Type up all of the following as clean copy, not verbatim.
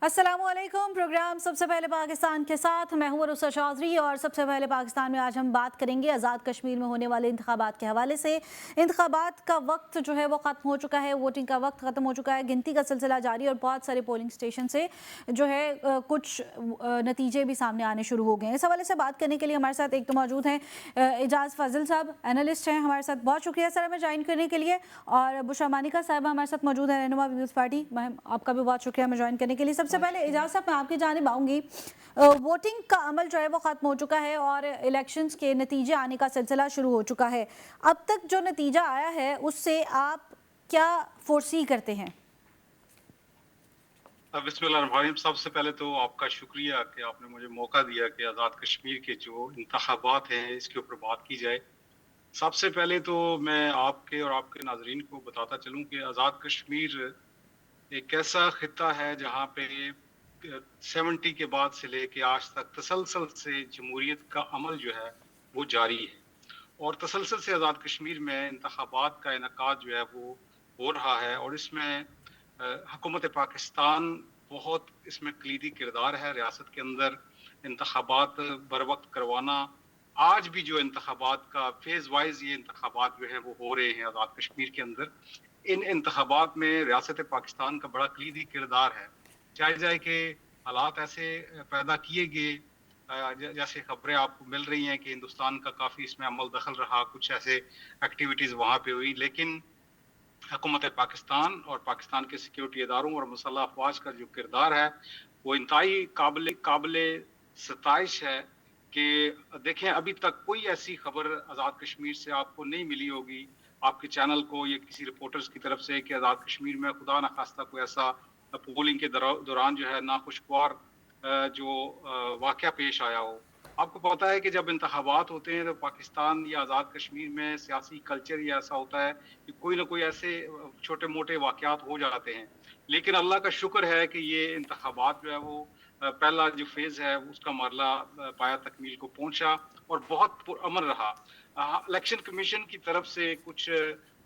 अस्सलामुअलैकुम। प्रोग्राम सबसे पहले पाकिस्तान के साथ मैं हूं अरुसा चौधरी और सबसे पहले पाकिस्तान में आज हम बात करेंगे आज़ाद कश्मीर में होने वाले इंतखाबात के हवाले से। इंतखाबात का वक्त जो है वो ख़त्म हो चुका है, वोटिंग का वक्त ख़त्म हो चुका है, गिनती का सिलसिला जारी और बहुत सारे पोलिंग स्टेशन से जो है कुछ नतीजे भी सामने आने शुरू हो गए हैं। इस हवाले से बात करने के लिए हमारे साथ एक तो मौजूद हैं एजाज़ फ़ज़ल साहब, एनालिस्ट हैं हमारे साथ। बहुत शुक्रिया सर हमें ज्वाइन करने के लिए। और बुशरा मानिका साहब हमारे साथ मौजूद है, रहनुमा पीपल्स पार्टी। मैम आपका भी बहुत शुक्रिया हमें ज्वाइन करने के लिए। सबसे पहले एजाज साहब मैं आपकी जानिब आऊंगी। वोटिंग का अमल जो है वो खत्म हो चुका है और इलेक्शंस के नतीजे आने का सिलसिला शुरू हो चुका है। अब तक जो नतीजा आया है उससे आप क्या फोर्सी करते हैं? बिस्मिल्लाहिर्रहमानिर्रहीम। सबसे पहले तो आपका शुक्रिया कि आपने मुझे मौका दिया कि आज़ाद कश्मीर के जो इंतखाबात हैं इसके ऊपर बात की जाए। सबसे पहले तो मैं आपके और आपके नाजरीन को बताता चलूं कि आज़ाद कश्मीर एक ऐसा खिता है जहाँ पे 70 के बाद से लेके आज तक तसलसल से जमहूरियत का अमल जो है वो जारी है और तसलसल से आज़ाद कश्मीर में इंतखाबात का इनकाद जो है वो हो रहा है और इसमें हुकूमत पाकिस्तान बहुत इसमें कलीदी किरदार है। रियासत के अंदर इंतखाबात बर वक्त करवाना, आज भी जो इंतखाबात का फेज़ वाइज ये इंतखाबात जो है वो हो रहे हैं आज़ाद कश्मीर के अंदर। इन इंतखाबात में रियासत पाकिस्तान का बड़ा कलीदी किरदार है। चाहे जाए कि हालात ऐसे पैदा किए गए जैसे खबरें आपको मिल रही हैं कि हिंदुस्तान का काफ़ी इसमें अमल दखल रहा, कुछ ऐसे एक्टिविटीज़ वहाँ पे हुई, लेकिन हुकूमत पाकिस्तान और पाकिस्तान के सिक्योरिटी इदारों और मुसल्लह अफवाज का जो किरदार है वो इंतहाई काबिल काबिल सताइश है। कि देखें अभी तक कोई ऐसी खबर आज़ाद कश्मीर से आपको नहीं मिली होगी, आपके चैनल को या किसी रिपोर्टर्स की तरफ से, कि आज़ाद कश्मीर में खुदा न खास्ता कोई ऐसा पोलिंग के दौरान जो है नाखुशगवार जो वाक़या पेश आया हो। आपको पता है कि जब इंतखाबात होते हैं तो पाकिस्तान या आज़ाद कश्मीर में सियासी कल्चर ही ऐसा होता है कि कोई ना कोई ऐसे छोटे मोटे वाक़यात हो जाते हैं। लेकिन अल्लाह का शुक्र है कि ये इंतखाबात जो है वो पहला जो फेज़ है उसका मरला पाया तकमील को पहुंचा और बहुत पुरअमन रहा। इलेक्शन कमीशन की तरफ से कुछ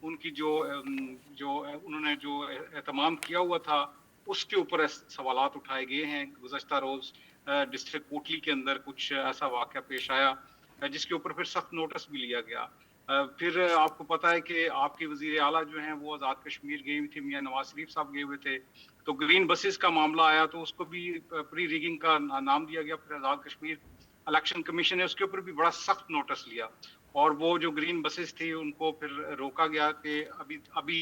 उनकी जो उन्होंने जो एहतमाम किया हुआ था उसके ऊपर सवालात उठाए गए हैं। गुज़श्ता रोज़ डिस्ट्रिक्ट कोटली के अंदर कुछ ऐसा वाक़या पेश आया जिसके ऊपर फिर सख्त नोटिस भी लिया गया। फिर आपको पता है कि आपके वज़ीर आला जो हैं वो आज़ाद कश्मीर गए हुए थे, मियां नवाज शरीफ साहब गए हुए थे, तो ग्रीन बसेस का मामला आया तो उसको भी प्री रिगिंग का नाम दिया गया। फिर आज़ाद कश्मीर इलेक्शन कमीशन ने उसके ऊपर भी बड़ा सख्त नोटिस लिया और वो जो ग्रीन बसेस थी उनको फिर रोका गया कि अभी अभी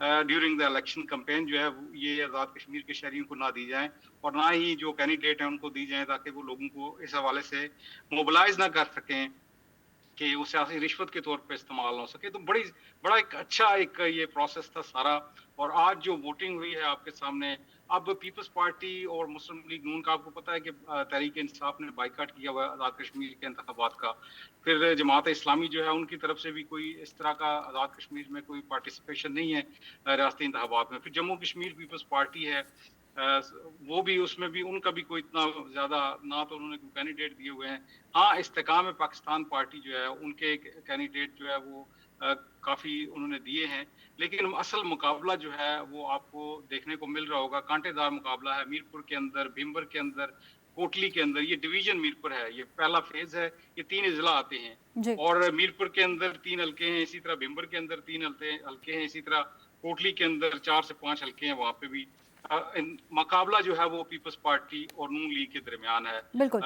ड्यूरिंग द इलेक्शन कैंपेन जो है ये आज़ाद कश्मीर के शहरियों को ना दी जाएं और ना ही जो कैंडिडेट हैं उनको दी जाएं, ताकि वो लोगों को इस हवाले से मोबिलाइज ना कर सकें कि वो सियासी रिश्वत के तौर पे इस्तेमाल हो सके। तो बड़ा एक अच्छा एक ये प्रोसेस था सारा। और आज जो वोटिंग हुई है आपके सामने, अब पीपल्स पार्टी और मुस्लिम लीग नून का आपको पता है कि तहरीक इंसाफ ने बाइकाट किया हुआ आज़ाद कश्मीर के इंतखाबात का। फिर जमात इस्लामी जो है उनकी तरफ से भी कोई इस तरह का आज़ाद कश्मीर में कोई पार्टिसिपेशन नहीं है रियासती इंतखाबात में। फिर जम्मू कश्मीर पीपल्स पार्टी है, वो भी उसमें भी उनका भी कोई इतना ज़्यादा ना तो उन्होंने कोई कैंडिडेट दिए हुए हैं। हाँ, इस्तेकाम पाकिस्तान पार्टी जो है उनके कैंडिडेट जो है वो काफ़ी उन्होंने दिए हैं, लेकिन असल मुकाबला जो है वो आपको देखने को मिल रहा होगा, कांटेदार मुकाबला है। मीरपुर के अंदर, भीमबर के अंदर, कोटली के अंदर, ये डिवीजन मीरपुर है, ये पहला फेज है, ये 3 अजला आते हैं जी और मीरपुर के अंदर 3 हल्के हैं, इसी तरह भीमबर के अंदर 3 हल्के हैं, इसी तरह कोटली के अंदर 4 से 5 हल्के हैं, वहाँ पे भी मुकाबला जो है वो पीपल्स पार्टी और नून लीग के दरमियान है। बिल्कुल।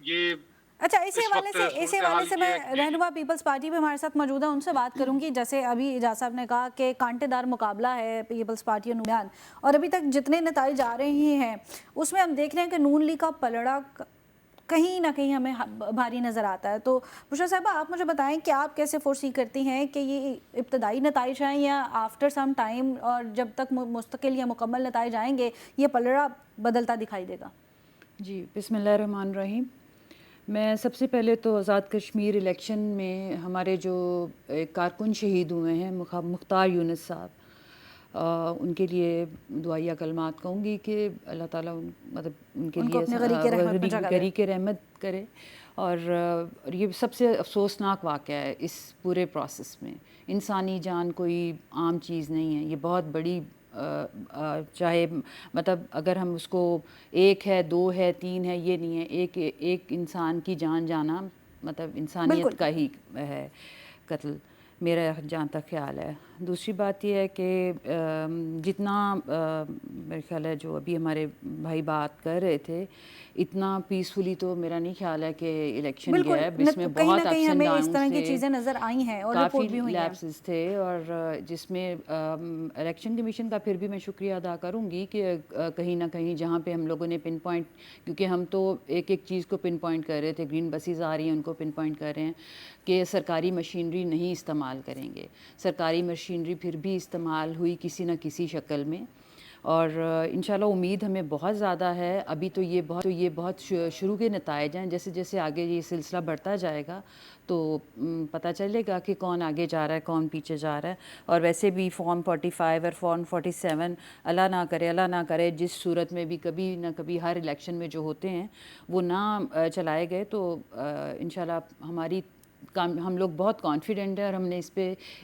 ये अच्छा, इस वक्त इसी सूरत हवाले हाल से ये है मैं जी जी। रहनुमा पीपल्स पार्टी भी हमारे साथ मौजूद है, उनसे बात करूंगी। जैसे अभी एजाज साहब ने कहा कि कांटेदार मुकाबला है पीपल्स पार्टी और नून, और अभी तक जितने नताइज आ रहे हैं उसमें हम देख रहे हैं कि नून लीग का पलड़ा कहीं ना कहीं हमें भारी नज़र आता है। तो बुशरा साहबा आप मुझे बताएं कि आप कैसे फोर्सी करती हैं कि ये इब्तदाई नताइज हैं या आफ्टर सम टाइम और जब तक मुस्तकिल या मुकम्मल नताइज आएंगे ये पलड़ा बदलता दिखाई देगा? जी, बिस्मिल्लाहिर्रहमानिर्रहीम। मैं सबसे पहले तो आज़ाद कश्मीर इलेक्शन में हमारे जो एक कारकुन शहीद हुए हैं मुख्तार यूनुस साहब, उनके लिए दुआया कलमात कहूँगी कि अल्लाह ताला मतलब उनके उनको लिए अपने गरीके रहमत में जगह दे। गरीके रहमत करे। और ये सबसे अफसोसनाक वाक़या है इस पूरे प्रोसेस में। इंसानी जान कोई आम चीज़ नहीं है, ये बहुत बड़ी चाहे मतलब अगर हम उसको 1 है, 2 है, 3 है, ये नहीं है, एक इंसान की जान जाना मतलब इंसानियत बिल्कुल। का ही है कत्ल, मेरा जहाँ तक ख़्याल है। दूसरी बात ये है कि जितना मेरे ख़्याल है जो अभी हमारे भाई बात कर रहे थे, इतना पीसफुली तो मेरा नहीं ख़्याल है कि इलेक्शन गया बिल्कुल, है। इसमें कहीं न बहुत कहीं अप्स एंड हमें इस डाउन्स तरह की थे, चीज़ें नज़र आई हैं और काफ़ी रिपोर्ट भी हुई हैं। लैप्सेस थे, और जिसमें इलेक्शन कमीशन का फिर भी मैं शुक्रिया अदा करूँगी कि कहीं ना कहीं जहाँ पे हम लोगों ने पिन पॉइंट, क्योंकि हम तो एक एक चीज़ को पिन पॉइंट कर रहे थे, ग्रीन बसेस आ रही हैं उनको पिन पॉइंट कर रहे हैं कि सरकारी मशीनरी नहीं इस्तेमाल करेंगे। सरकारी मशीनरी फिर भी इस्तेमाल हुई किसी न किसी शक्ल में, और इंशाल्लाह उम्मीद हमें बहुत ज़्यादा है। अभी तो ये बहुत शुरू के नताइज हैं, जैसे जैसे आगे ये सिलसिला बढ़ता जाएगा तो पता चलेगा कि कौन आगे जा रहा है, कौन पीछे जा रहा है। और वैसे भी फॉर्म 45 और फॉर्म 47 अल्लाह ना करे जिस सूरत में भी कभी ना कभी हर इलेक्शन में जो होते हैं वो ना चलाए गए तो इंशाल्लाह हम लोग बहुत कॉन्फिडेंट हैं, और हमने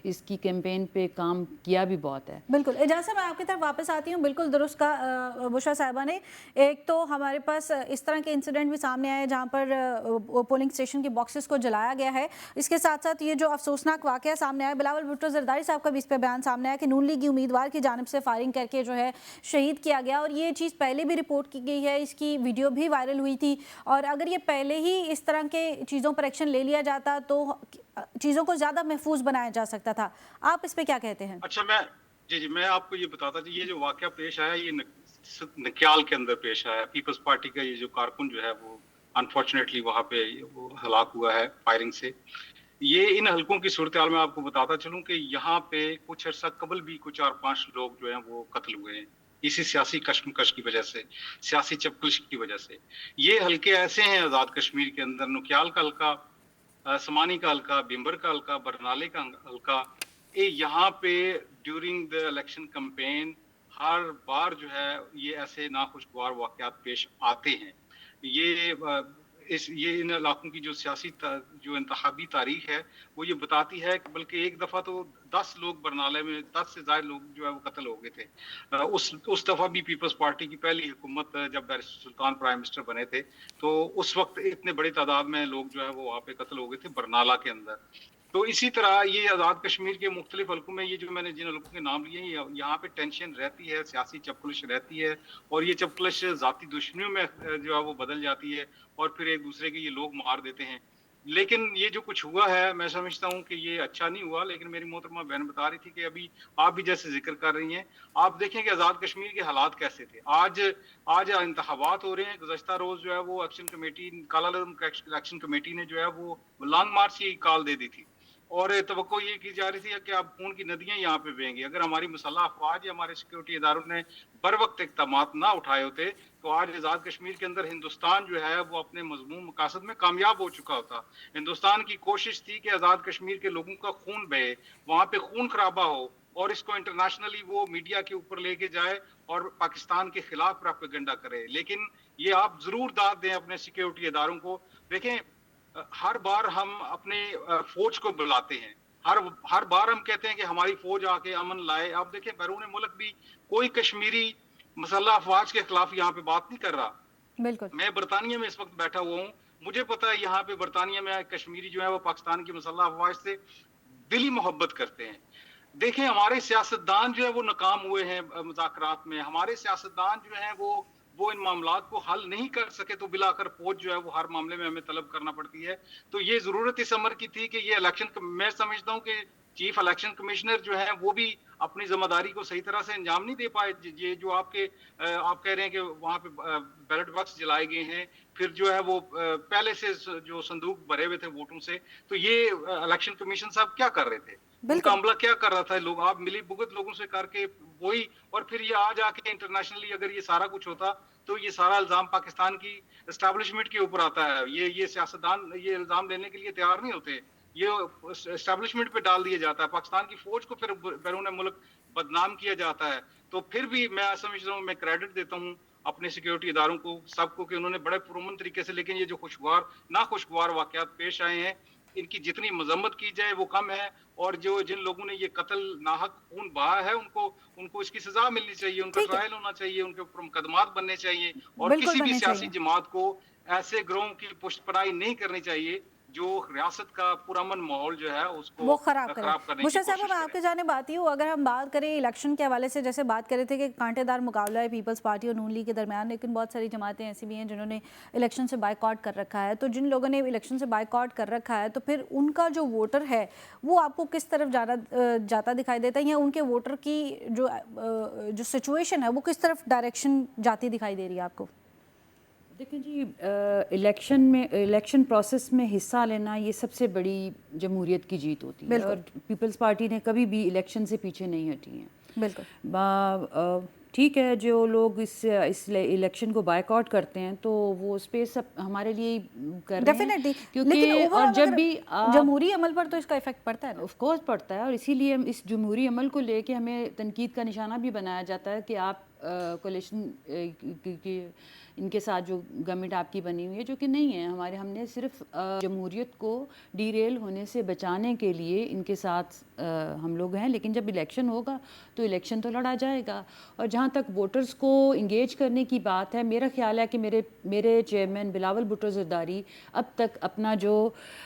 इसकी कैंपेन पे काम किया भी बहुत है। बिल्कुल, इजाज़त मैं आपकी तरफ वापस आती हूँ। बिल्कुल दुरुस्त कहा बुशरा साहिबा ने। एक तो हमारे पास इस तरह के इंसिडेंट भी सामने आए जहाँ पर पोलिंग स्टेशन के बॉक्सेस को जलाया गया है। इसके साथ-साथ ये जो अफसोसनाक वाक़या सामने आया, बिलावल भुट्टो ज़रदारी साहब का भी इस पे बयान सामने आया कि नून लीगी उम्मीदवार की जानिब से फायरिंग करके जो है शहीद किया गया, और ये चीज़ पहले भी रिपोर्ट की गई है, इसकी वीडियो भी वायरल हुई थी। और अगर ये पहले ही इस तरह के चीज़ों पर एक्शन ले लिया जाता तो चीज़ों को ज़्यादा महफूज बनाया जा सकता था। आप इस पे क्या कहते हैं? अच्छा, जी, मैं आपको ये बताता था, ये जो वाक़या पेश आया ये नक्याल के अंदर पेश आया। पीपल्स पार्टी का ये जो कारकुन जो है वो अनफॉर्चुनेटली वहाँ पे वो हलाक हुआ है फायरिंग से। ये इन हलकों की सूरत-हाल मैं आपको बताता चलूँ कि यहाँ पे कुछ अर्सा कबल भी कुछ 4-5 लोग जो हैं वो कत्ल हुए हैं, इसी सियासी कशमकश की वजह से, सियासी चपकलिश की वजह से। ये हलके ऐसे हैं आज़ाद कश्मीर के अंदर, नौक्याल का हलका, समानी का हलका, बिम्बर का हलका, बरनाले का हलका, यहाँ पे ड्यूरिंग द इलेक्शन कैंपेन हर बार जो है ये ऐसे नाखुशगवार वाक़यात पेश आते हैं। ये इन इलाकों की जो जो इंतखाबी तारीख है वो ये बताती है कि बल्कि एक दफ़ा तो 10 लोग बरनाले में 10 से ज़्यादा लोग जो है वो कत्ल हो गए थे। उस दफ़ा भी पीपल्स पार्टी की पहली हुकूमत जब बैरिस्टर सुल्तान प्राइम मिनिस्टर बने थे, तो उस वक्त इतने बड़ी तादाद में लोग जो है वो वहाँ पे कत्ल हो गए थे बरनाला के अंदर। तो इसी तरह ये आज़ाद कश्मीर के मुख्तलिफ हलकों में ये जो मैंने जिन हलकों के नाम लिए हैं, यहाँ पे टेंशन रहती है, सियासी चपकलिश रहती है, और ये चपकलिश ज़ाती दुश्मनियों में जो है वो बदल जाती है, और फिर एक दूसरे के ये लोग मार देते हैं। लेकिन ये जो कुछ हुआ है मैं समझता हूँ कि ये अच्छा नहीं हुआ। लेकिन मेरी मोहतरमा बहन बता रही थी कि अभी आप भी जैसे जिक्र कर रही हैं, आप देखें कि आज़ाद कश्मीर के हालात कैसे थे। आज इंतखाबात हो रहे हैं, गुज़श्ता रोज़ जो है वो एक्शन कमेटी, काला एक्शन कमेटी ने जो है वो लॉन्ग मार्च की कॉल दे दी थी, और तवक्को ये की जा रही थी कि अब खून की नदियां यहाँ पे बहेंगी। अगर हमारी मुसल्लह अफवाज या हमारे सिक्योरिटी इदारों ने बर वक्त इक़दामात ना उठाए होते तो आज आज़ाद कश्मीर के अंदर हिंदुस्तान जो है वो अपने मज़मूम मकासद में कामयाब हो चुका होता। हिंदुस्तान की कोशिश थी कि आज़ाद कश्मीर के लोगों का खून बहे, वहाँ पे खून खराबा हो, और इसको इंटरनेशनली वो मीडिया के ऊपर लेके जाए और पाकिस्तान के खिलाफ प्रोपेगेंडा करे। लेकिन ये आप जरूर दाद दें अपने सिक्योरिटी इदारों को। देखें, हर बार हम अपने फौज को बुलाते हैं, हर बार हम कहते हैं कि हमारी फौज आके अमन लाए। आप देखें बैरून मुल्क भी कोई कश्मीरी मसल्ला अफवाज के खिलाफ यहाँ पे बात नहीं कर रहा। बिल्कुल। मैं बरतानिया में इस वक्त बैठा हुआ हूँ, मुझे पता है यहाँ पे बरतानिया में कश्मीरी जो है वो पाकिस्तान की मसल्ला अफवाज से दिली मोहब्बत करते हैं। देखें, हमारे सियासतदान जो है वो नाकाम हुए हैं मुज़ाकरात में। हमारे सियासतदान जो हैं वो इन मामलात को हल नहीं कर सके, तो बिलाकर फौज जो है वो हर मामले में हमें तलब करना पड़ती है। तो ये जरूरत इस अमर की थी कि ये इलेक्शन, मैं समझता हूँ कि चीफ इलेक्शन कमिश्नर जो है वो भी अपनी जिम्मेदारी को सही तरह से अंजाम नहीं दे पाए। ये जो आप कह रहे हैं कि वहां पे बैलेट बॉक्स जलाए गए हैं, फिर जो है वो पहले से जो संदूक भरे हुए थे वोटों से, तो ये इलेक्शन कमीशन साहब क्या कर रहे थे, उनका बिल्कुल। अमला क्या कर रहा था? लोग आप मिली भुगत लोगों से करके वही, और फिर ये आज आके इंटरनेशनली अगर ये सारा कुछ होता तो ये सारा इल्जाम पाकिस्तान की एस्टैब्लिशमेंट के ऊपर आता है। ये सियासतदान ये इल्जाम लेने के लिए तैयार नहीं होते, ये एस्टैब्लिशमेंट पे डाल दिया जाता है। पाकिस्तान की फौज को फिर बैरून मुल्क बदनाम किया जाता है। तो फिर भी मैं समझ रहा हूँ, मैं क्रेडिट देता हूँ अपने सिक्योरिटी इदारों को, सबको, कि उन्होंने बड़े पुरअमन तरीके से, लेकिन ये जो नाखुशगवार वाकयात पेश आए हैं, इनकी जितनी मजम्मत की जाए वो कम है, और जो जिन लोगों ने ये कत्ल नाहक खून बहा है उनको इसकी सजा मिलनी चाहिए, उनका ठीक है, ट्रायल होना चाहिए, उनके ऊपर मुकदमात बनने चाहिए, और बिल्कुल किसी भी बनने सियासी चाहिए। जमात को ऐसे गिरोहों की पुष्टपराई नहीं करनी चाहिए जो रियासत का पुरअमन माहौल जो है उसको वो खराब करें। खराब करने की बुशरा साहब, कोशिश मैं करें। आपके जानिब आती हूँ। अगर हम बात करें इलेक्शन के हवाले से, जैसे बात कर रहे थे कि कांटेदार मुकाबला है पीपल्स पार्टी और नून लीग के दरमियान, लेकिन बहुत सारी जमातें ऐसी भी हैं जिन्होंने इलेक्शन से बायकॉट कर रखा है। तो जिन लोगों ने इलेक्शन से बायकॉट कर रखा है, तो फिर उनका जो वोटर है वो आपको किस तरफ जाता दिखाई देता है, या उनके वोटर की जो सिचुएशन है वो किस तरफ डायरेक्शन जाती दिखाई दे रही है आपको? देखें जी, इलेक्शन प्रोसेस में हिस्सा लेना ये सबसे बड़ी जमहूरियत की जीत होती है, बिल्कुल। और पीपल्स पार्टी ने कभी भी इलेक्शन से पीछे नहीं हटी हैं। बिल्कुल। ठीक है, जो लोग इस इलेक्शन को बायकॉट करते हैं तो वो स्पेस हमारे लिए कर रहे हैं, डेफिनेटली, क्योंकि लेकिन और ओवरऑल जब अगर भी जमहूरी अमल पर तो इसका इफेक्ट पड़ता है ना। ऑफ कोर्स पड़ता है, और इसीलिए हम इस जमहूरी अमल को लेके हमें तनकीद का निशाना भी बनाया जाता है कि आप कोalition की इनके साथ जो गवर्नमेंट आपकी बनी हुई है, जो कि नहीं है। हमने सिर्फ जमहूरियत को डीरेल होने से बचाने के लिए इनके साथ हम लोग हैं, लेकिन जब इलेक्शन होगा तो इलेक्शन तो लड़ा जाएगा। और जहाँ तक वोटर्स को इंगेज करने की बात है, मेरा ख्याल है कि मेरे चेयरमैन बिलावल भुट्टो ज़रदारी अब तक अपना जो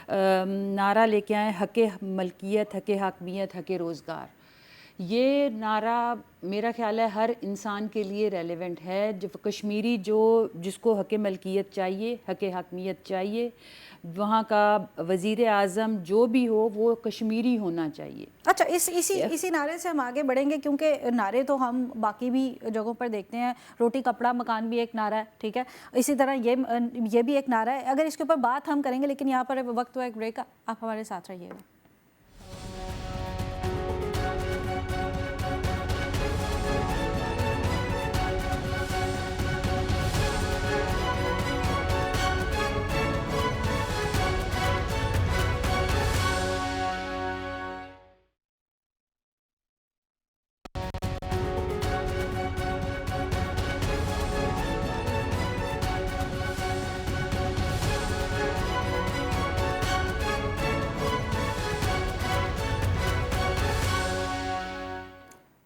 नारा लेके आए, हक़ मलकियत, हक़ हाकमियत, हक़ रोज़गार, ये नारा मेरा ख्याल है हर इंसान के लिए रेलेवेंट है। जब कश्मीरी जिसको हक़ मलकियत चाहिए, हक़ हाकमियत चाहिए, वहाँ का वज़ीर आज़म जो भी हो वो कश्मीरी होना चाहिए। अच्छा, इसी नारे से हम आगे बढ़ेंगे, क्योंकि नारे तो हम बाकी भी जगहों पर देखते हैं। रोटी कपड़ा मकान भी एक नारा है, ठीक है, इसी तरह ये भी एक नारा है। अगर इसके ऊपर बात हम करेंगे, लेकिन यहाँ पर वक्त हुआ एक ब्रेक का, आप हमारे साथ रहिएगा।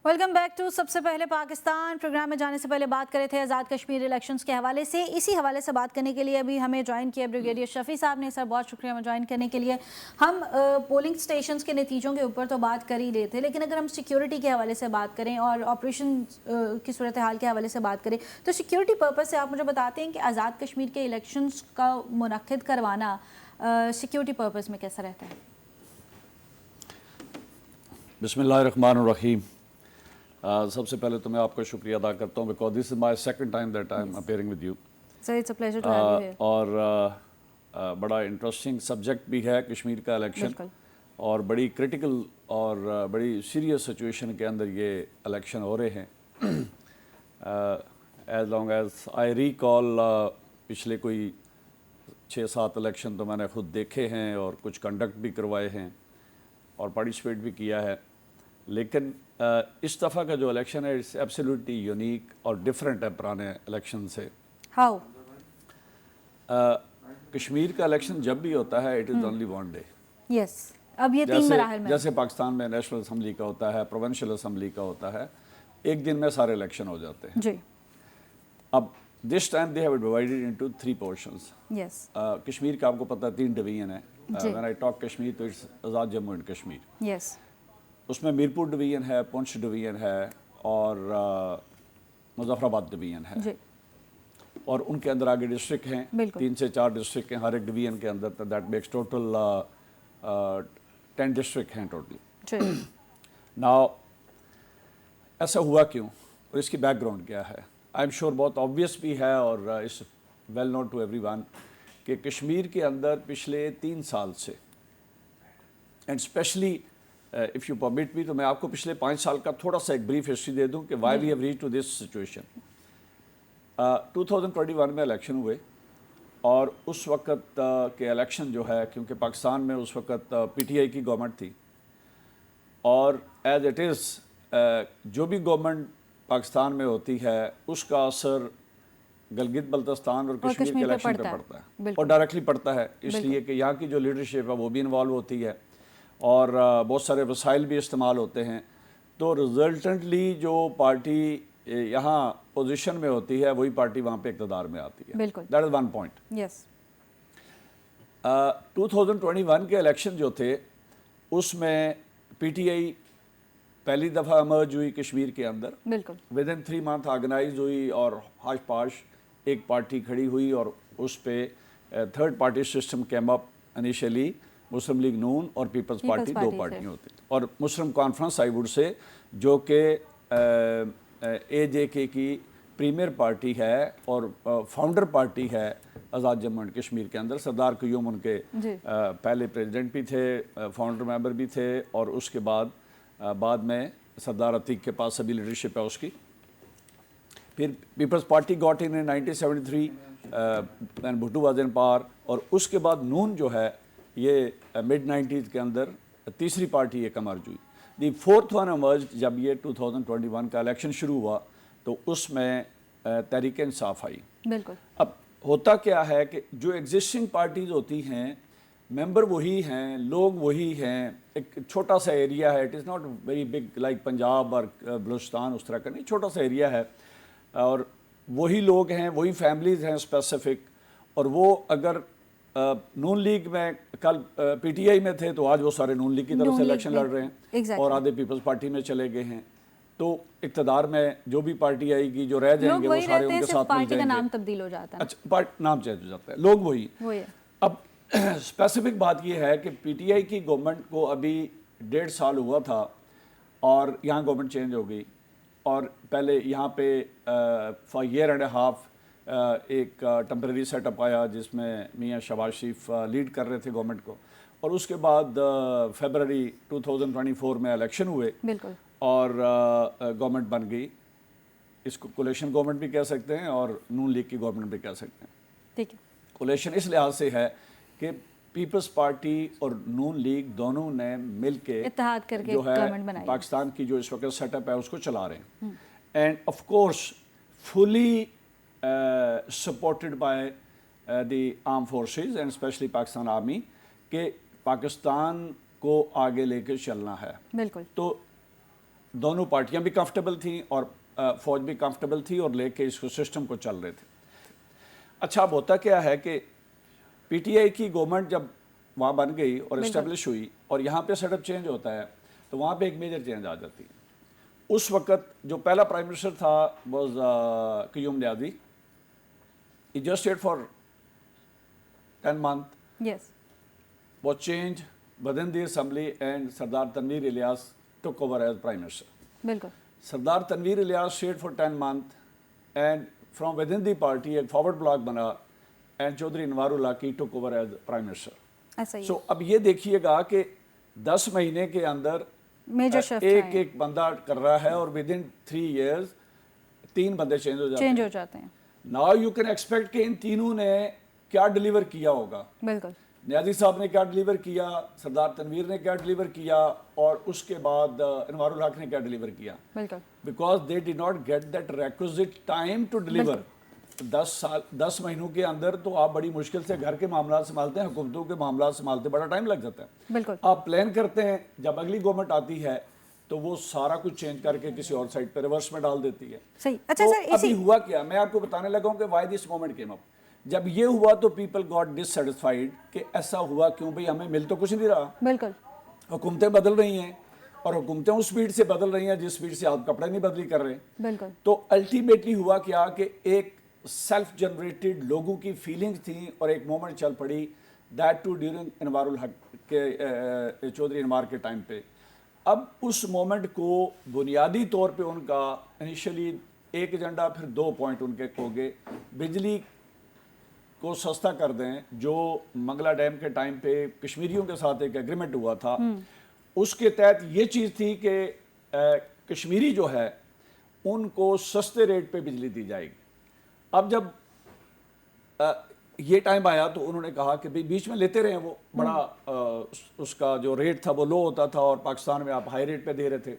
वेलकम बैक टू सबसे पहले पाकिस्तान। प्रोग्राम में जाने से पहले बात कर रहे थे आज़ाद कश्मीर इलेक्शंस के हवाले से। इसी हवाले से बात करने के लिए अभी हमें ज्वाइन किया ब्रिगेडियर शफी साहब ने। सर, बहुत शुक्रिया हमें ज्वाइन करने के लिए। हम पोलिंग स्टेशंस के नतीजों के ऊपर तो बात कर ही रहे थे, लेकिन अगर हम सिक्योरिटी के हवाले से बात करें और ऑपरेशन की सूरत हाल के हवाले से बात करें, तो सिक्योरिटी पर्पज़ से आप मुझे बताते हैं कि आज़ाद कश्मीर के इलेक्शंस का मुनक्किद करवाना सिक्योरिटी पर्पज़ में कैसा रहता है? बिस्मिल्लाहिर्रहमानिर्रहीम। सबसे पहले तो मैं आपका शुक्रिया अदा करता हूँ, because this is my second time that I am appearing with you. Sir, it's a pleasure to have you here. और बड़ा इंटरेस्टिंग सब्जेक्ट भी है कश्मीर का इलेक्शन, और बड़ी क्रिटिकल और बड़ी सीरियस सिचुएशन के अंदर ये इलेक्शन हो रहे हैं। As long as I recall, पिछले कोई 6-7 इलेक्शन तो मैंने ख़ुद देखे हैं और कुछ कंडक्ट भी करवाए हैं और पार्टिसिपेट भी किया है, लेकिन इस दफ़ा का जो इलेक्शन है इट्स एब्सोल्युटली यूनिक और डिफरेंट है पुराने इलेक्शन से। हाउ? कश्मीर का इलेक्शन जब भी होता है it is only one day. Yes, अब ये 3 मराहल में, जैसे पाकिस्तान में नेशनल असम्बली का होता है, प्रोविंशियल असम्बली का होता है, एक दिन में सारे इलेक्शन हो जाते हैं जी। अब this time they have divided into 3 portions. Yes. Kashmir का आपको पता है 3 डिवीजन है। व्हेन आई टॉक कश्मीर तो it's Azad Jammu and Kashmir. Yes. उसमें मीरपुर डिवीजन है, पुंछ डिवीजन है और मुजफ्फराबाद डिवीजन है जी। और उनके अंदर आगे डिस्ट्रिक्ट हैं, 3 से 4 डिस्ट्रिक्ट हैं हर एक डिवीजन के अंदर, तो दैट मेक्स टोटल 10 डिस्ट्रिक्ट हैं टोटली। नाउ ऐसा हुआ क्यों और इसकी बैकग्राउंड क्या है? आई एम श्योर बहुत ऑब्वियस भी है और इस वेल नोन टू एवरीवन कि कश्मीर के अंदर पिछले 3 साल से, and specially if you permit me, तो मैं आपको पिछले 5 साल का थोड़ा सा एक ब्रीफ हिस्ट्री दे दूं कि why we have reached to this situation. 2021 में इलेक्शन हुए और उस वक्त के इलेक्शन जो है, क्योंकि पाकिस्तान में उस वक्त PTI की गवर्नमेंट थी और एज इट इज़ जो भी गवर्नमेंट पाकिस्तान में होती है उसका असर गलगित बल्तिस्तान और कश्मीर के इलेक्शन पे पड़ता है और डायरेक्टली पड़ता है, इसलिए कि यहाँ की जो लीडरशिप है वो भी इन्वॉल्व होती है और बहुत सारे वसाइल भी इस्तेमाल होते हैं। तो रिजल्टेंटली जो पार्टी यहाँ पोजीशन में होती है वही पार्टी वहाँ पे इक़्तिदार में आती है। बिल्कुल, that is one point. Yes. 2021 के इलेक्शन जो थे उसमें पीटीआई पहली दफ़ा इमर्ज हुई कश्मीर के अंदर। बिल्कुल। विद इन 3 मंथ ऑर्गेनाइज हुई और हाश पाश एक पार्टी खड़ी हुई और उस पे third party system came up. Initially Muslim league Noon और पीपल्स पार्टी दो पार्टियाँ होती थी और मुस्लिम कॉन्फ्रेंस आई वुड से जो कि AJK की प्रीमियर पार्टी है और फाउंडर पार्टी है आज़ाद जम्मू एंड कश्मीर के अंदर। सरदार क़यूम उनके पहले प्रेसिडेंट भी थे, फाउंडर मेंबर भी थे और उसके बाद में सरदार अतीक के पास सभी लीडरशिप है उसकी। फिर Peoples Party got in 1973 when Bhutto was in power और उसके बाद नून जो है ये मिड 90s के अंदर तीसरी पार्टी एक इमर्ज हुई। दी फोर्थ वन इमर्ज जब ये 2021 का इलेक्शन शुरू हुआ तो उसमें तहरीक इंसाफ आई। बिल्कुल। अब होता क्या है कि जो एग्जिस्टिंग पार्टीज़ होती हैं मेंबर वही हैं, लोग वही हैं, एक छोटा सा एरिया है, it is not very big like Punjab और बलूचिस्तान उस तरह का नहीं, छोटा सा एरिया है और वही लोग हैं, वही फैमिलीज़ हैं स्पेसिफिक। और वो अगर नून लीग में कल पीटीआई में थे तो आज वो सारे नून लीग की तरफ से इलेक्शन लड़ रहे हैं और आधे पीपल्स पार्टी में चले गए हैं। तो इक़्तिदार में जो भी पार्टी आएगी जो रह जाएंगे वो सारे उनके साथ मिल पार्टी जाएंगे। का नाम तब्दील हो जाता है। अच्छा, नाम चेंज हो जाता है, लोग वही है। अब स्पेसिफिक बात ये है कि पीटीआई की गवर्नमेंट को अभी 1.5 साल हुआ था और यहाँ गवर्नमेंट चेंज हो गई और पहले यहाँ पे फॉर ईयर एंड हाफ एक टेम्परेरी सेटअप आया जिसमें मियाँ शहबाज शरीफ लीड कर रहे थे गवर्नमेंट को और उसके बाद फरवरी 2024 में इलेक्शन हुए। बिल्कुल। और गवर्नमेंट बन गई। इसको कोलेशन गवर्नमेंट भी कह सकते हैं और नून लीग की गवर्नमेंट भी कह सकते हैं। ठीक है। कोलेशन इस लिहाज से है कि पीपल्स पार्टी और नून लीग दोनों ने मिलके इत्तेहाद करके जो है गवर्नमेंट बनाई। पाकिस्तान की जो इस वक्त सेटअप है उसको चला रहे हैं end of course fully supported by the arm forces and specially Pakistan army के पाकिस्तान को आगे लेकर चलना है। बिल्कुल। तो दोनों पार्टियां भी कंफर्टेबल थी और फौज भी कंफर्टेबल थी और लेके इसको सिस्टम को चल रहे थे। अच्छा, अब होता क्या है कि पीटीआई की गवर्नमेंट जब वहाँ बन गई और इस्टेब्लिश हुई और यहाँ पे सेटअप चेंज होता है तो वहाँ पे एक मेजर चेंज आ जाती है। उस वक्त जो पहला प्राइम मिनिस्टर था was Qayyum Niazi. He just stayed for 10 months। यस। was changed within the assembly and Sardar Tanveer Ilyas took over as prime minister. बिल्कुल। Sardar Tanveer Ilyas stayed for 10 months and from within the party एक forward block बना and Chaudhary Anwarul हक took over as prime minister. ऐसा ही। So अब ये देखिएगा कि 10 महीने के अंदर मेजर शिफ्ट एक बंदा कर रहा है और within 3 years 3 बंदे चेंज हो जाते हैं। Now you can expect कि इन तीनों ने क्या डिलीवर किया होगा। बिल्कुल। नियाज़ी साहब ने क्या डिलीवर किया, सरदार तनवीर ने क्या डिलीवर किया और उसके बाद अनवारुल हक ने क्या डिलीवर किया। बिल्कुल। Because they did not get that requisite time to deliver. 10 महीनों के अंदर तो आप बड़ी मुश्किल से घर के मामला संभालते हैं, हुकूमतों के मामला संभालते बड़ा टाइम लग जाता है। बिल्कुल। आप प्लान करते हैं, जब अगली गवर्नमेंट आती है तो वो सारा कुछ चेंज करके किसी और साइड पर रिवर्स में डाल देती है। सही। अच्छा तो सर, अभी हुआ क्या, मैं आपको बताने लगा हूँ कि why this moment came up. जब ये हुआ तो पीपल गॉट डिससेटिस्फाइड कि ऐसा हुआ क्यों भाई, हमें मिल तो कुछ नहीं रहा। बिल्कुल। हुकूमतें बदल रही हैं और हुकूमतें उस स्पीड से बदल रही हैं जिस स्पीड से आप कपड़े नहीं बदली कर रहे। बिल्कुल। तो अल्टीमेटली हुआ क्या कि एक सेल्फ जनरेटेड लोगों की फीलिंग्स थी और एक मोमेंट चल पड़ी, that to during Anwarul Haq के चौधरी अनवार के टाइम पे। अब उस मोमेंट को बुनियादी तौर पे उनका इनिशियली एक एजेंडा, फिर 2 पॉइंट उनके हो गए। बिजली को सस्ता कर दें, जो मंगला डैम के टाइम पे कश्मीरियों के साथ एक एग्रीमेंट हुआ था, उसके तहत ये चीज़ थी कि कश्मीरी जो है उनको सस्ते रेट पे बिजली दी जाएगी। अब जब ये टाइम आया तो उन्होंने कहा कि भाई बीच में लेते रहे, वो बड़ा उसका जो रेट था वो लो होता था और पाकिस्तान में आप हाई रेट पे दे रहे थे।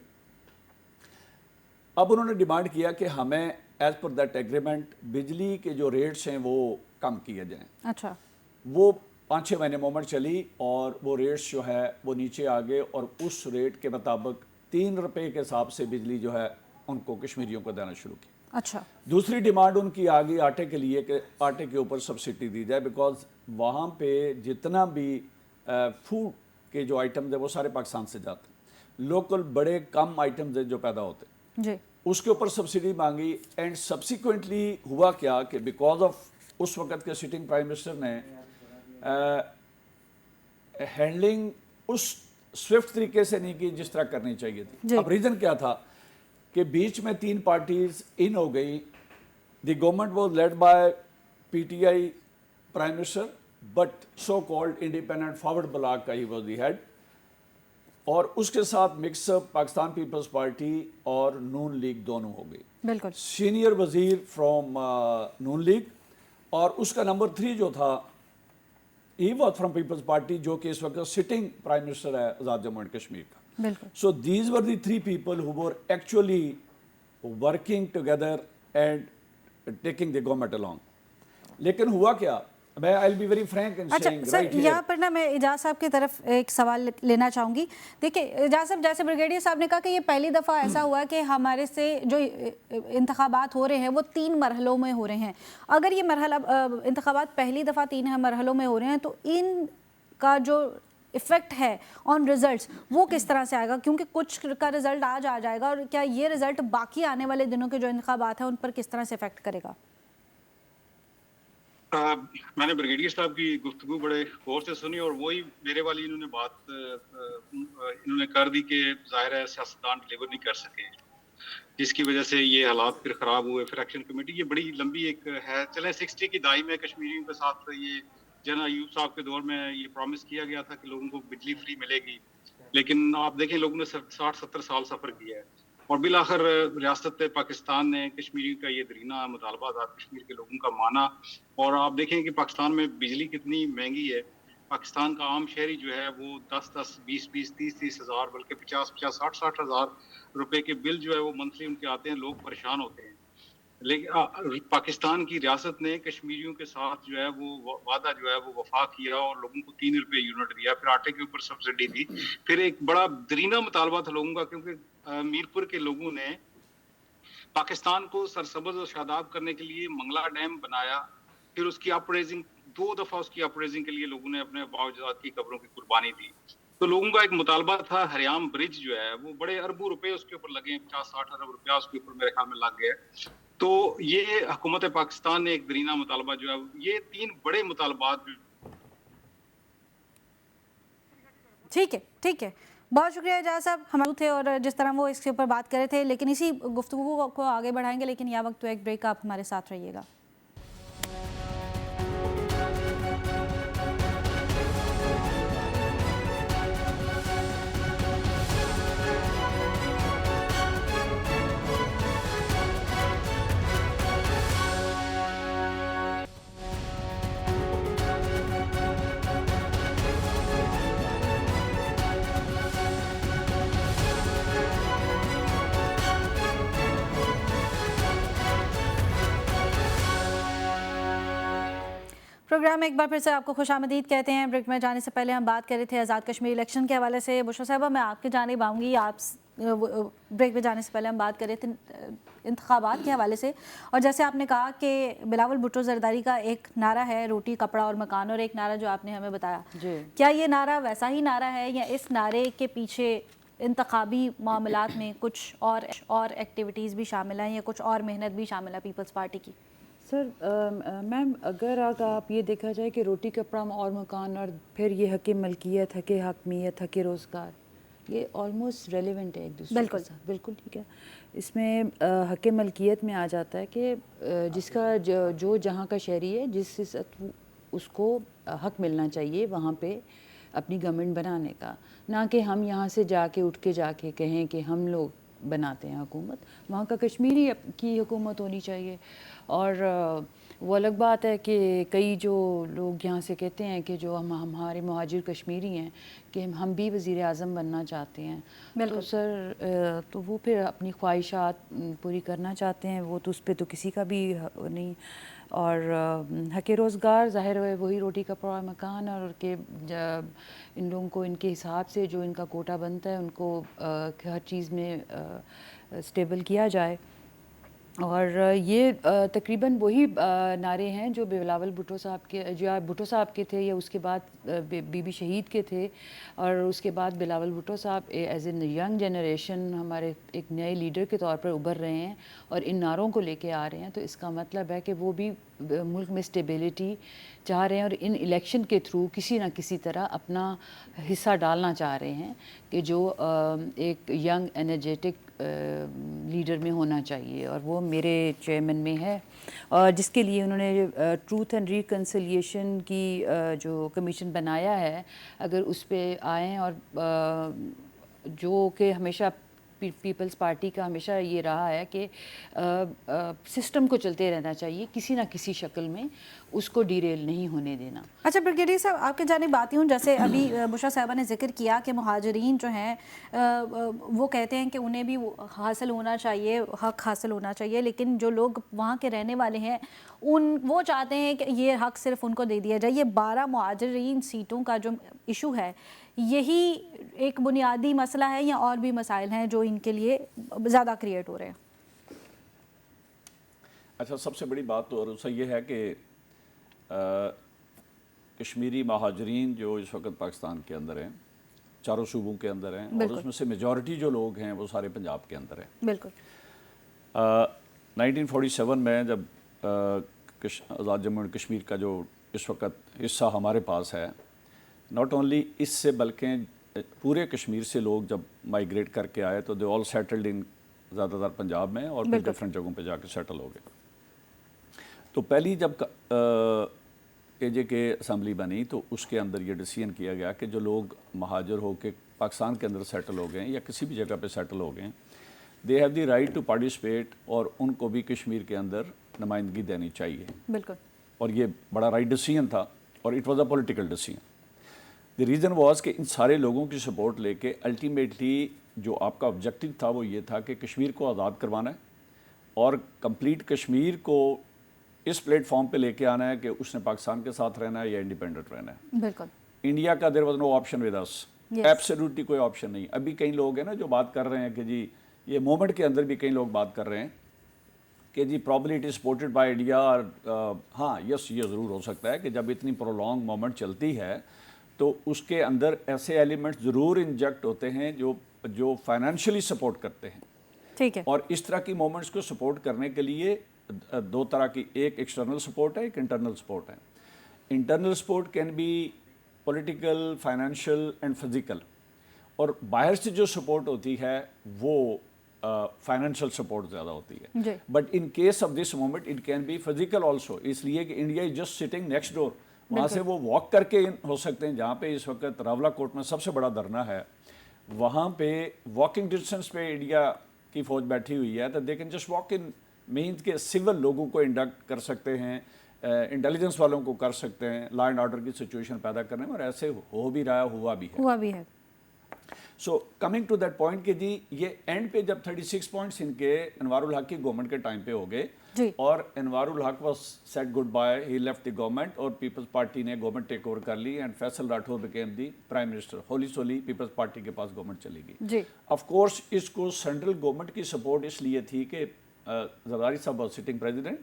अब उन्होंने डिमांड किया कि हमें एज पर दैट एग्रीमेंट बिजली के जो रेट्स हैं वो कम किए जाएं। अच्छा, वो 5-6 महीने मूवमेंट चली और वो रेट्स जो है वो नीचे आ गए और उस रेट के मुताबिक 3 रुपए के हिसाब से बिजली जो है उनको कश्मीरियों को देना शुरू की। अच्छा, दूसरी डिमांड उनकी आ गई आटे के लिए कि आटे के ऊपर सब्सिडी दी जाए, बिकॉज वहाँ पे जितना भी फूड के जो आइटम्स है वो सारे पाकिस्तान से जाते हैं, लोकल बड़े कम आइटम्स हैं जो पैदा होते हैं, जी, उसके ऊपर सब्सिडी मांगी। एंड सब्सिक्वेंटली हुआ क्या कि बिकॉज ऑफ उस वक्त के सिटिंग प्राइम मिनिस्टर ने हैंडलिंग उस स्विफ्ट तरीके से नहीं की जिस तरह करनी चाहिए थी। अब रीज़न क्या था कि बीच में 3 पार्टीज इन हो गई। The government was led by PTI prime minister, but so called independent forward block का ही वाज द हेड, और उसके साथ मिक्सअप पाकिस्तान पीपल्स पार्टी और नून लीग दोनों हो गई। बिल्कुल, सीनियर वजीर फ्रॉम नून लीग, और उसका नंबर 3 जो था he was from Peoples Party, जो कि इस वक्त सिटिंग प्राइम मिनिस्टर है आज़ाद जम्मू एंड कश्मीर का। बिल्कुल। So these were the 3 people who were actually working together and taking the government along. लेकिन हुआ क्या, मैं I'll be very frank in अच्छा saying सर, right here. यहाँ पर ना मैं एजाज साहब की तरफ एक सवाल लेना चाहूँगी। देखिए एजाज साहब, जैसे ब्रिगेडियर साहब ने कहा कि ये पहली दफ़ा ऐसा हुआ कि हमारे से जो इंतखाबात हो रहे हैं वो 3 मरहलों में हो रहे हैं। अगर ये मरहला इंतखाबात पहली दफ़ा 3 मरहलों में हो रहे हैं तो इनका जो इफ़ेक्ट है ऑन रिजल्ट्स वो किस तरह से आएगा, क्योंकि कुछ का रिजल्ट आज आ जाएगा, और क्या ये रिजल्ट बाकी आने वाले दिनों के जो इंतखाबात हैं उन पर किस तरह से इफेक्ट करेगा? मैंने ब्रिगेडियर साहब की गुफ्तगू बड़े गौर से सुनी और वही मेरे वाली इन्होंने बात इन्होंने कर दी कि जाहिर है सियासतदान डिलीवर नहीं कर सके, जिसकी वजह से ये हालात फिर ख़राब हुए। फिर एक्शन कमेटी ये बड़ी लंबी एक है, चलें 60 की दहाई में कश्मीरियों के साथ ये जना अयूब साहब के दौर में ये प्रॉमिस किया गया था कि लोगों को बिजली फ्री मिलेगी, लेकिन आप देखें लोगों ने 60-70 साल सफ़र किया है और बिलाखिर रियासत पाकिस्तान ने कश्मीरी का ये दरीना मुतालबा आज़ाद कश्मीर के लोगों का माना। और आप देखें कि पाकिस्तान में बिजली कितनी महंगी है। पाकिस्तान का आम शहरी जो है वो 10-10, 20-20, 30-30 हज़ार, बल्कि 50-50, 60-60 हज़ार रुपए के बिल जो है वो मंथली उनके आते हैं, लोग परेशान होते हैं। लेकिन पाकिस्तान की रियासत ने कश्मीरियों के साथ जो है वो वादा जो है वो वफा किया और लोगों को 3 रुपए यूनिट दिया, फिर आटे के ऊपर सब्सिडी दी। फिर एक बड़ा दरीना मुतालबा था लोगों का, क्योंकि मीरपुर के लोगों ने पाकिस्तान को सरसब्ज और शादाब करने के लिए मंगला डैम बनाया, फिर उसकी अपरेजिंग 2 दफ़ा उसकी अपरेजिंग के लिए लोगों ने अपने बावजूद की कब्रों की कुर्बानी दी। तो लोगों का एक मुतालबा था हरियाम ब्रिज जो है वो बड़े अरबों रुपए उसके ऊपर लगे, 50-60 अरब रुपया उसके ऊपर मेरे ख्याल में लग गया। तो ये हुकूमत पाकिस्तान ने एक दरीना मुतालबा जो है, ये 3 बड़े मुतालबात। ठीक है, ठीक है, बहुत शुक्रिया एजाज साहब हमारे थे और जिस तरह वो इसके ऊपर बात कर रहे थे, लेकिन इसी गुफ्तगू को आगे बढ़ाएंगे, लेकिन यह वक्त तो एक ब्रेक, आप हमारे साथ रहिएगा। प्रोग्राम में एक बार फिर से आपको खुशामदीद कहते हैं। ब्रेक में जाने से पहले हम बात कर रहे थे आज़ाद कश्मीर इलेक्शन के हवाले से। बुशरा साहबा, मैं आपकी जानिब आऊँगी। आप ब्रेक में जाने से पहले हम बात कर रहे थे इंतखाबात के हवाले से, और जैसे आपने कहा कि बिलावल भुट्टो जरदारी का एक नारा है रोटी कपड़ा और मकान, और एक नारा जो आपने हमें बताया, क्या ये नारा वैसा ही नारा है या इस नारे के पीछे इंतखाबी मामलात में कुछ और एक्टिविटीज़ भी शामिल हैं या कुछ और मेहनत भी शामिल है पीपल्स पार्टी की? सर मैम, अगर आप ये देखा जाए कि रोटी कपड़ा और मकान और फिर ये हक़ मलकियत, हक़ हकमियत, हक़ रोज़गार, ये ऑलमोस्ट रेलिवेंट है एक दूसरे के साथ। बिल्कुल ठीक है। इसमें हक़ मलकियत में आ जाता है कि जिसका जो जहाँ का शहरी है, जिस उसको हक़ मिलना चाहिए वहाँ पे अपनी गवर्नमेंट बनाने का, ना कि हम यहाँ से जाके उठ के जाके कहें कि हम लोग बनाते हैं हुकूमत, वहाँ का कश्मीरी की हुकूमत होनी चाहिए। और वो अलग बात है कि कई जो लोग यहाँ से कहते हैं कि जो हमारे मुहाजिर कश्मीरी हैं कि हम भी वज़ीर आज़म बनना चाहते हैं, तो सर तो वो फिर अपनी ख्वाहिशात पूरी करना चाहते हैं, वो तो उस पर तो किसी का भी नहीं। और हक़ रोज़गार ज़ाहिर है वही रोटी कपड़ा मकान, और कि इन लोगों को इनके हिसाब से जो इनका कोटा बनता है उनको हर चीज़ में स्टेबल किया जाए। और ये तकरीबन वही नारे हैं जो बिलावल भुट्टो साहब के, जो भुट्टो साहब के थे या उसके बाद बीबी शहीद के थे, और उसके बाद बिलावल भुट्टो साहब एज ए यंग जनरेशन हमारे एक नए लीडर के तौर पर उभर रहे हैं और इन नारों को लेके आ रहे हैं। तो इसका मतलब है कि वो भी मुल्क में स्टेबिलिटी चाह रहे हैं और इन इलेक्शन के थ्रू किसी न किसी तरह अपना हिस्सा डालना चाह रहे हैं कि जो एक यंग एनर्जेटिक लीडर में होना चाहिए, और वो मेरे चेयरमैन में है। और जिसके लिए उन्होंने ट्रूथ एंड रिकन्सिलिएशन की जो कमीशन बनाया है, अगर उस पर आएँ, और जो कि हमेशा पीपल्स पार्टी का हमेशा ये रहा है कि सिस्टम को चलते रहना चाहिए, किसी ना किसी शक्ल में उसको डिरेल नहीं होने देना। अच्छा ब्रिगेडियर साहब, आपके जानिब आती हूँ, जैसे अभी बुशरा साहबा ने जिक्र किया कि मुहाजिरीन जो हैं वो कहते हैं कि उन्हें भी हासिल होना चाहिए, हक़ हासिल होना चाहिए, लेकिन जो लोग वहाँ के रहने वाले हैं वो चाहते हैं कि ये हक़ सिर्फ उनको दे दिया जाए। ये 12 मुहाजिरीन सीटों का जो इशू है, यही एक बुनियादी मसला है या और भी मसाइल हैं जो इनके लिए ज़्यादा क्रिएट हो रहे हैं? अच्छा, सबसे बड़ी बात तो और ये है कि कश्मीरी महाजरीन जो इस वक्त पाकिस्तान के अंदर हैं, चारों सूबों के अंदर हैं, और उसमें से मेजॉरिटी जो लोग हैं वो सारे पंजाब के अंदर हैं। बिल्कुल। 1947 में जब आज़ाद जम्मू एंड कश्मीर का जो इस वक्त हिस्सा हमारे पास है, नॉट ओनली इससे बल्कि पूरे कश्मीर से लोग जब माइग्रेट करके आए तो दे ऑल सेटल्ड इन ज़्यादातर पंजाब में, और फिर डिफरेंट जगहों पे जाके सेटल हो गए। तो पहली जब के असम्बली बनी तो उसके अंदर ये डिसीजन किया गया कि जो लोग महाजर हो के पाकिस्तान के अंदर सेटल हो गए या किसी भी जगह पे सेटल हो गए, they have the right to participate, और उनको भी कश्मीर के अंदर नुमाइंदगी देनी चाहिए। बिल्कुल। और ये बड़ा राइट डिसीजन था, और it was a political decision. The reason was कि इन सारे लोगों की सपोर्ट लेके अल्टीमेटली जो आपका ऑब्जेक्टिव था वो ये था कि कश्मीर को आज़ाद करवाना है और कंप्लीट कश्मीर को इस प्लेटफॉर्म पे लेके आना है कि उसने पाकिस्तान के साथ रहना है या इंडिपेंडेंट रहना है। बिल्कुल। इंडिया का there was no option with us, absolutely कोई ऑप्शन नहीं। अभी कई लोग हैं ना जो बात कर रहे हैं कि जी ये मोमेंट के अंदर भी कई लोग बात कर रहे हैं कि जी probably it is supported by India, और हाँ यस ये ज़रूर हो सकता है कि जब इतनी प्रोलॉन्ग मोमेंट चलती है तो उसके अंदर ऐसे एलिमेंट्स ज़रूर इंजेक्ट होते हैं जो फाइनेंशियली सपोर्ट करते हैं। ठीक है। और इस तरह की मोमेंट्स को सपोर्ट करने के लिए दो तरह की, एक एक्सटर्नल सपोर्ट है, एक इंटरनल सपोर्ट है। Internal support can be political, financial and physical, और बाहर से जो सपोर्ट होती है वो फाइनेंशियल सपोर्ट ज़्यादा होती है। But in case of this moment it can be physical also, इसलिए कि India is just sitting next door, वहाँ से वो वॉक करके हो सकते हैं। जहाँ पे इस वक्त रावलाकोट में सबसे बड़ा धरना है, वहाँ पे वॉकिंग डिस्टेंस पे इंडिया की फ़ौज बैठी हुई है, तो they can just walk in, means के सिविल लोगों को इंडक्ट कर सकते हैं, इंटेलिजेंस वालों को कर सकते हैं, लॉ एंड ऑर्डर की सिचुएशन पैदा करने में, और ऐसे हो भी रहा है, हुआ भी है। So coming to that point कि जी ये एंड पे जब 36 पॉइंट्स इनके अनवारुल हक की गवर्नमेंट के टाइम पे हो गए, और Anwarul Haq was said good bye, he left the government, और पीपल्स पार्टी ने गवर्नमेंट टेक ओवर कर ली, and Faisal Rathore became the prime minister. Wholly solely peoples party के पास गवर्नमेंट चली गई। ऑफ कोर्स इसको सेंट्रल गवर्नमेंट की सपोर्ट इसलिए थी कि जरदारी साहब सिटिंग प्रेसिडेंट,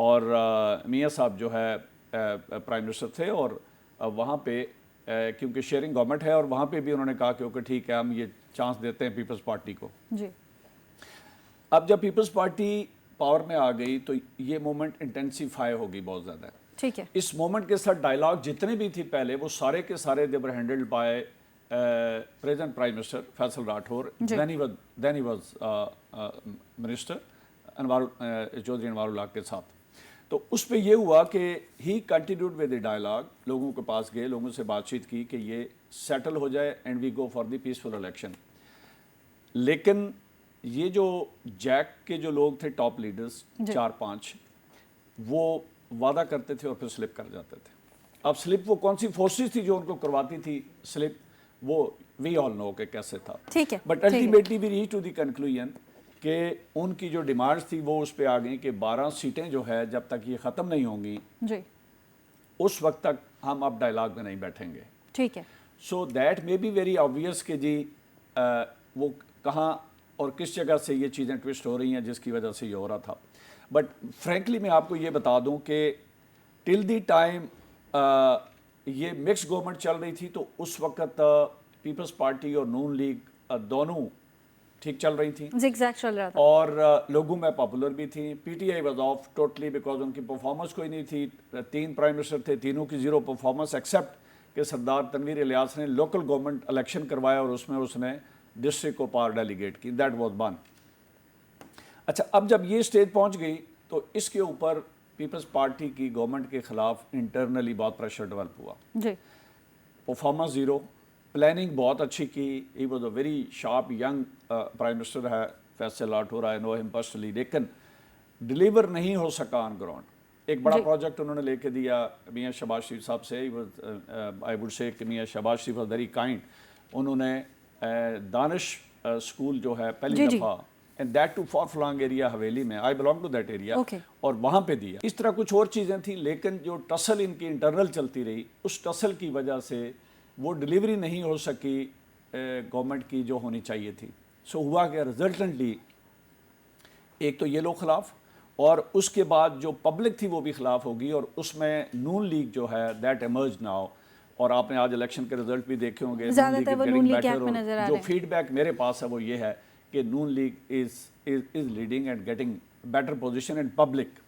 और मियाँ साहब जो है प्राइम मिनिस्टर थे, और वहाँ पे क्योंकि शेयरिंग गवर्नमेंट है, और वहाँ पे भी उन्होंने कहा कि ओके ठीक है हम ये चांस देते हैं पीपल्स पार्टी को। अब जब पीपल्स पार्टी पावर में आ गई तो ये मोमेंट इंटेंसिफाई होगी बहुत ज़्यादा। ठीक है। इस मोमेंट के साथ डायलॉग जितने भी थी पहले, वो सारे के सारे they were handled by present prime minister Faisal Rathore, then he was minister Chaudhry Anwarul Haq के साथ। तो उस पे ये हुआ कि he continued with the dialogue, लोगों के पास गए, लोगों से बातचीत की कि ये सेटल हो जाए and we go for the peaceful election. लेकिन یہ جو جیک کے جو لوگ تھے ٹاپ لیڈرز 4-5 وہ وعدہ کرتے تھے اور پھر سلپ کر جاتے تھے. اب سلپ وہ کون سی فورسز تھی جو ان کو کرواتی تھی سلپ، وہ وی آل نو کہ کیسے تھا. But ultimately we reach to the conclusion کہ ان کی جو ڈیمانڈز تھی وہ اس پہ آ گئیں کہ 12 سیٹیں جو ہے جب تک یہ ختم نہیں ہوں گی اس وقت تک ہم اب ڈائلاگ میں نہیں بیٹھیں گے. ٹھیک ہے. So that may be very obvious کہ جی وہ کہاں اور کس جگہ سے یہ چیزیں ٹوسٹ ہو رہی ہیں جس کی وجہ سے یہ ہو رہا تھا. بٹ فرینکلی میں آپ کو یہ بتا دوں کہ ٹل دی ٹائم یہ مکس گورنمنٹ چل رہی تھی تو اس وقت پیپلز پارٹی اور نون لیگ دونوں ٹھیک چل رہی تھیں، زگزیگ چل رہا تھا اور لوگوں میں پاپولر بھی تھیں. P T I was off totally because ان کی پرفارمنس کوئی نہیں تھی. 3 پرائم منسٹر تھے، تینوں کی زیرو پرفارمنس ایکسیپٹ کہ سردار تنویر الیاس نے لوکل گورنمنٹ الیکشن کروایا اور اس میں اس نے ڈسٹرکٹ کو پاور ڈیلیگیٹ کی. That was one. اچھا اب جب یہ اسٹیج پہنچ گئی تو اس کے اوپر پیپلز پارٹی کی گورنمنٹ کے خلاف انٹرنلی بہت پریشر ڈیولپ ہوا. پرفارمنس زیرو، پلاننگ بہت اچھی کی. He was a very sharp young prime minister ہے فیصل لاٹھور، آئی نو ہم پرسنلی، لیکن ڈیلیور نہیں ہو سکا آن گراؤنڈ. ایک بڑا پروجیکٹ انہوں نے لے کے دیا میاں شہباز شریف صاحب سے. آئی وڈ سے کہ Mian Shehbaz Sharif was very kind. انہوں نے دانش اسکول جو ہے پہلی دفعہ and that too far flung area Haveli میں، I belong to that area, اور وہاں پہ دیا. اس طرح کچھ اور چیزیں تھیں لیکن جو ٹسل ان کی انٹرنل چلتی رہی اس ٹسل کی وجہ سے وہ ڈیلیوری نہیں ہو سکی گورنمنٹ کی جو ہونی چاہیے تھی. سو ہوا کہ ریزلٹنٹلی ایک تو یہ لوگ خلاف اور اس کے بعد جو پبلک تھی وہ بھی خلاف ہوگی اور اس میں نون لیگ جو ہے دیٹ ایمرج ناؤ. اور آپ نے آج الیکشن کے رزلٹ بھی دیکھے ہوں گے. جو فیڈ بیک میرے پاس ہے وہ یہ ہے کہ Noon league is leading and getting better position in public.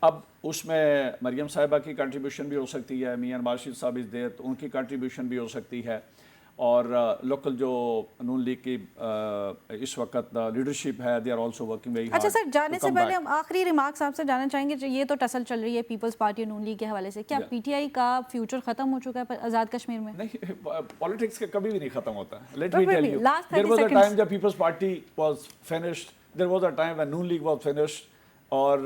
اب اس میں مریم صاحبہ کی کنٹریبیوشن بھی ہو سکتی ہے، میاں نواز شریف صاحب از دیر تو ان کی کنٹریبیوشن بھی ہو سکتی ہے، اور لوکل جو نون لیگ کی اس وقت لیڈرشپ ہے they are also working very hard. اچھا سر، جانے سے پہلے ہم آخری ریمارکس آپ سے جاننا چاہیں گے. یہ تو ٹسل چل رہی ہے پیپلز پارٹی اور نون لیگ کے حوالے سے، کیا پی ٹی آئی کا فیوچر ختم ہو چکا ہے آزاد کشمیر میں؟ نہیں، پالیٹکس کا کبھی بھی نہیں ختم ہوتا. Let me tell you, there was a time جب peoples party was finished, there was a time when Noon league was finished. اور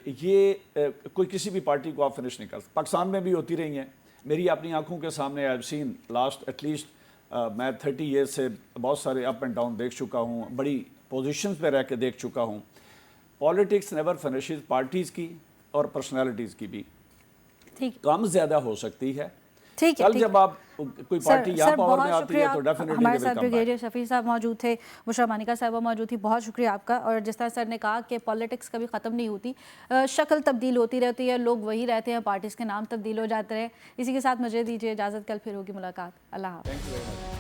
یہ کوئی کسی بھی پارٹی کو آپ فنش نہیں کر سکتے. پاکستان میں بھی ہوتی رہی ہیں میری اپنی آنکھوں کے سامنے. I have seen last at least میں 30 ایئرس سے بہت سارے اپ اینڈ ڈاؤن دیکھ چکا ہوں، بڑی پوزیشنز پہ رہ کے دیکھ چکا ہوں. پالیٹکس نیور فنشز، پارٹیز کی اور پرسنالٹیز کی بھی کم زیادہ ہو سکتی ہے. کل جب آپ کوئی پارٹی یہاں پاور میں آتی ہے تو ڈیفینیٹلی ہمارے ساتھ بریگیڈیئر شفیع صاحب موجود تھے، بشریٰ مانیکا صاحبہ موجود تھی. بہت شکریہ آپ کا. اور جس طرح سر نے کہا کہ پالیٹکس کبھی ختم نہیں ہوتی، شکل تبدیل ہوتی رہتی ہے، لوگ وہی رہتے ہیں، پارٹیز کے نام تبدیل ہو جاتے ہیں. اسی کے ساتھ مجھے دیجیے اجازت، کل پھر ہوگی ملاقات. اللہ حافظ.